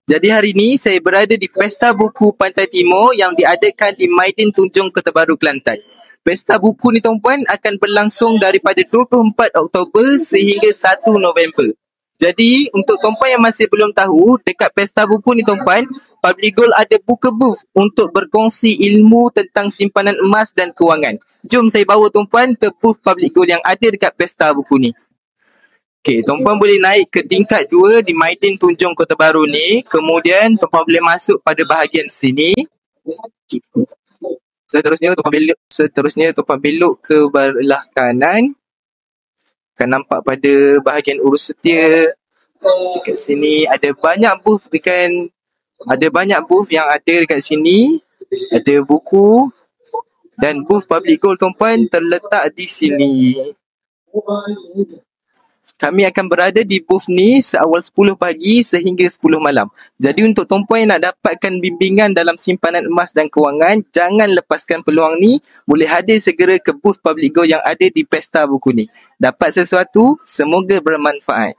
Jadi hari ini saya berada di Pesta Buku Pantai Timur yang diadakan di Maidin Tunjung, Kota Baru, Kelantan. Pesta buku ni tuan-puan akan berlangsung daripada 24 Oktober sehingga 1 November. Jadi untuk tuan-puan yang masih belum tahu, dekat Pesta Buku ni tuan-puan, Public Gold ada buka booth untuk berkongsi ilmu tentang simpanan emas dan kewangan. Jom saya bawa tuan-puan ke booth Public Gold yang ada dekat Pesta Buku ni. Okey, tuan-puan boleh naik ke tingkat 2 di Maidin Tunjung, Kota Baru ni. Kemudian tuan-puan boleh masuk pada bahagian sini. Seterusnya tuan-puan belok ke belah kanan. Akan nampak pada bahagian urus setia. Dekat sini ada banyak booth yang ada dekat sini. Ada buku dan booth Public Gold tuan-puan terletak di sini. Kami akan berada di booth ni seawal 10 pagi sehingga 10 malam. Jadi untuk tuan-puan yang nak dapatkan bimbingan dalam simpanan emas dan kewangan, jangan lepaskan peluang ni. Boleh hadir segera ke booth Public Gold yang ada di Pesta Buku ni. Dapat sesuatu, semoga bermanfaat.